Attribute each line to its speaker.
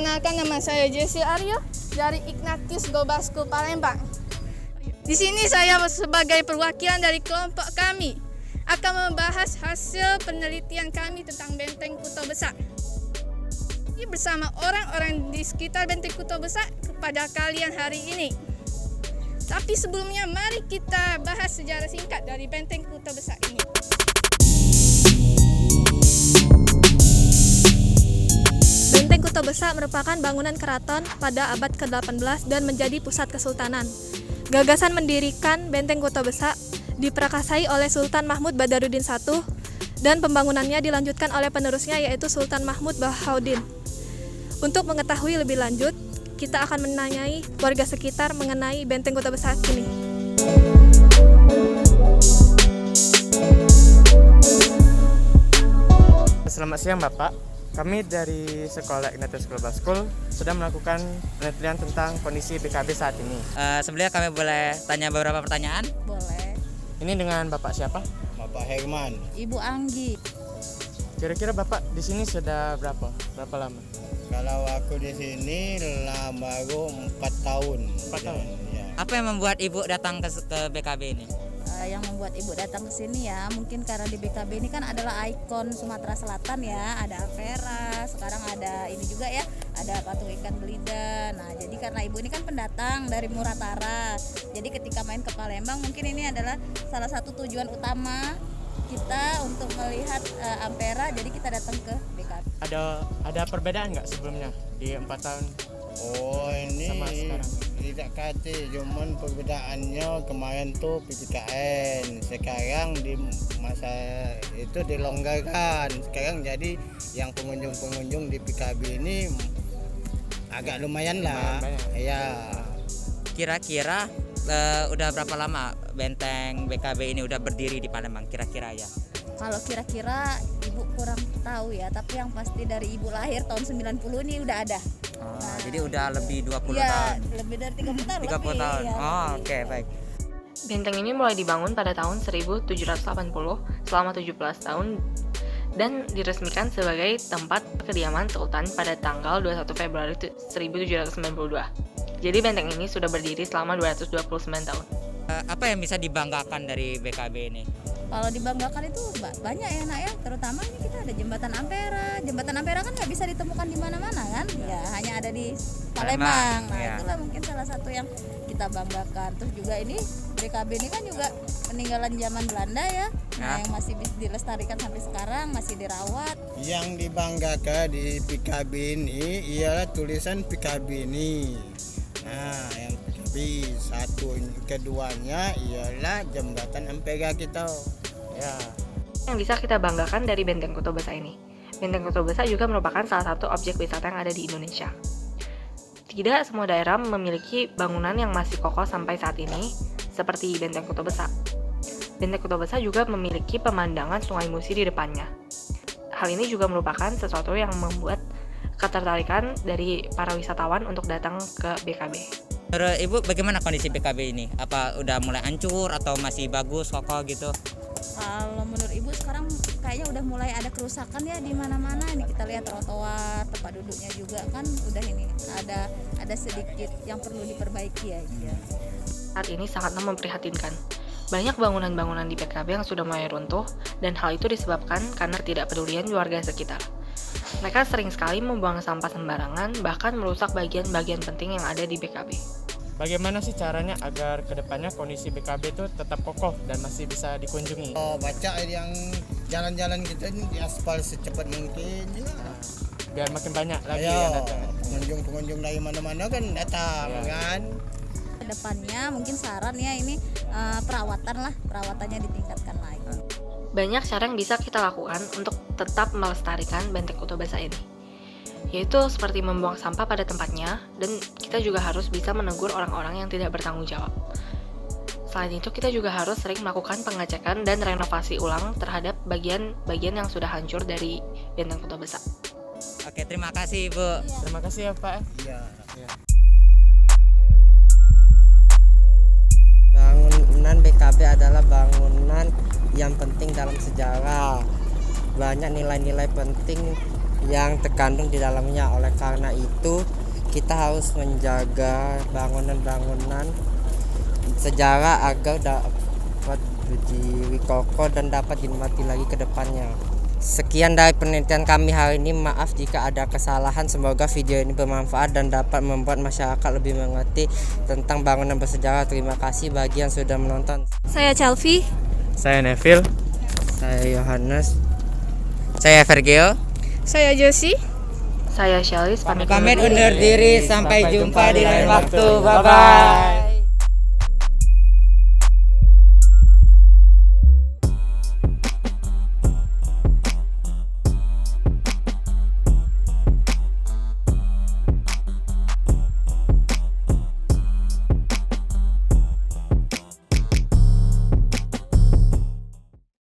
Speaker 1: Perkenalkan, nama saya Jessie Aryo dari Ignatius Gobasku Palembang. Di sini saya sebagai perwakilan dari kelompok kami akan membahas hasil penelitian kami tentang Benteng Kuto Besak. Ini bersama orang-orang di sekitar Benteng Kuto Besak kepada kalian hari ini. Tapi sebelumnya mari kita bahas sejarah singkat dari Benteng Kuto Besak ini.
Speaker 2: Benteng Kuto Besak merupakan bangunan keraton pada abad ke-18 dan menjadi pusat kesultanan. Gagasan mendirikan Benteng Kuto Besak diperakasai oleh Sultan Mahmud Badarudin I dan pembangunannya dilanjutkan oleh penerusnya yaitu Sultan Mahmud Bahaudin. Untuk mengetahui lebih lanjut, kita akan menanyai warga sekitar mengenai Benteng Kuto Besak ini.
Speaker 3: Selamat siang Bapak, kami dari Sekolah Ignatius Global School sedang melakukan penelitian tentang kondisi BKB saat ini.
Speaker 4: Sebelumnya kami boleh tanya beberapa pertanyaan?
Speaker 5: Boleh.
Speaker 3: Ini dengan Bapak siapa?
Speaker 6: Bapak Herman.
Speaker 5: Ibu Anggi.
Speaker 3: Kira-kira Bapak di sini sudah berapa lama?
Speaker 6: Kalau aku di sini baru 4 tahun.
Speaker 3: 4 tahun?
Speaker 6: Ya.
Speaker 4: Apa yang membuat Ibu datang ke BKB ini?
Speaker 5: Yang membuat Ibu datang ke sini ya, mungkin karena di BKB ini kan adalah ikon Sumatera Selatan ya, ada Ampera, sekarang ada ini juga ya, ada patung ikan belida. Nah, jadi karena Ibu ini kan pendatang dari Muratara. Jadi ketika main ke Palembang mungkin ini adalah salah satu tujuan utama kita untuk melihat Ampera, jadi kita datang ke BKB.
Speaker 3: Ada perbedaan nggak sebelumnya di 4 tahun?
Speaker 6: Oh, ini
Speaker 3: Sama sekarang.
Speaker 6: tidak kate, cuman perbedaannya kemarin tuh PPKN, sekarang di masa itu dilonggarkan. Sekarang jadi yang pengunjung di PKB ini agak lumayan lah. Ya.
Speaker 4: Kira-kira udah berapa lama benteng BKB ini udah berdiri di Palembang kira-kira ya?
Speaker 5: Kalau kira-kira Ibu kurang tahu ya, tapi yang pasti dari Ibu lahir tahun 90 ini udah ada.
Speaker 4: Nah, jadi udah lebih 20
Speaker 5: ya,
Speaker 4: tahun.
Speaker 5: lebih dari 30 tahun.
Speaker 4: 30
Speaker 5: lebih,
Speaker 4: tahun.
Speaker 5: Ya,
Speaker 4: Oh,
Speaker 5: lebih.
Speaker 4: oke, baik.
Speaker 2: Benteng ini mulai dibangun pada tahun 1780 selama 17 tahun dan diresmikan sebagai tempat kediaman Sultan pada tanggal 21 Februari 1792. Jadi benteng ini sudah berdiri selama 229 tahun.
Speaker 4: Apa yang bisa dibanggakan dari BKB ini?
Speaker 5: Kalau dibanggakan itu banyak ya nak ya, terutama ini kita ada jembatan Ampera. Jembatan Ampera kan nggak bisa ditemukan di mana-mana kan, ya hanya ada di Palembang. Nah
Speaker 4: ya.
Speaker 5: itulah mungkin salah satu yang kita banggakan. Terus juga ini BKB ini kan juga peninggalan zaman Belanda ya, nah yang masih dilestarikan sampai sekarang, masih dirawat.
Speaker 6: Yang dibanggakan di PKB ini ialah tulisan PKB ini. Nah, yang PKB satu, keduanya ialah jembatan Ampera kita.
Speaker 3: Ya.
Speaker 2: Yang bisa kita banggakan dari Benteng Kuto Besak ini. Benteng Kuto Besak juga merupakan salah satu objek wisata yang ada di Indonesia. Tidak semua daerah memiliki bangunan yang masih kokoh sampai saat ini, seperti Benteng Kuto Besak. Benteng Kuto Besak juga memiliki pemandangan Sungai Musi di depannya. Hal ini juga merupakan sesuatu yang membuat ketertarikan dari para wisatawan untuk datang ke BKB.
Speaker 4: Menurut Ibu bagaimana kondisi BKB ini? Apa udah mulai hancur atau masih bagus, kokoh gitu?
Speaker 5: Kalau menurut Ibu sekarang kayaknya udah mulai ada kerusakan ya di mana-mana. Ini kita lihat trotoar, tempat duduknya juga kan udah ini ada sedikit yang perlu diperbaiki ya.
Speaker 2: Saat ini sangatlah memprihatinkan. Banyak bangunan-bangunan di BKB yang sudah mulai runtuh dan hal itu disebabkan karena ketidakpedulian warga sekitar. Mereka sering sekali membuang sampah sembarangan, bahkan merusak bagian-bagian penting yang ada di BKB.
Speaker 3: Bagaimana sih caranya agar kedepannya kondisi BKB itu tetap kokoh dan masih bisa dikunjungi?
Speaker 6: Baca yang jalan-jalan kita ini diaspal secepat mungkin ya.
Speaker 3: Biar makin banyak lagi
Speaker 6: Ayo,
Speaker 3: yang datang.
Speaker 6: pengunjung dari mana-mana kan datang kan.
Speaker 5: Kedepannya mungkin saran ya ini perawatannya ditingkatkan lagi.
Speaker 2: Banyak cara yang bisa kita lakukan untuk tetap melestarikan Benteng Kuto Besak ini, yaitu seperti membuang sampah pada tempatnya, dan kita juga harus bisa menegur orang-orang yang tidak bertanggung jawab. Selain itu, kita juga harus sering melakukan pengecekan dan renovasi ulang terhadap bagian-bagian yang sudah hancur dari Benteng Kuto Besak.
Speaker 4: Oke, terima kasih Ibu.
Speaker 3: Terima kasih ya Pak.
Speaker 6: Iya.
Speaker 7: Bangunan BKB adalah bangunan yang penting dalam sejarah. Banyak nilai-nilai penting yang terkandung di dalamnya. Oleh karena itu kita harus menjaga bangunan-bangunan sejarah agar dapat berdiri kokoh dan dapat dinikmati lagi ke depannya. Sekian dari penelitian kami hari ini. Maaf jika ada kesalahan. Semoga video ini bermanfaat dan dapat membuat masyarakat lebih mengerti tentang bangunan bersejarah. Terima kasih bagi yang sudah menonton.
Speaker 8: Saya Chelvi.
Speaker 3: Saya Neville.
Speaker 7: Saya Yohanes.
Speaker 4: Saya Vergeo.
Speaker 1: Saya Josie.
Speaker 2: Saya Shelis, pamit
Speaker 4: Pamit undur diri, sampai jumpa di lain waktu. Bye bye.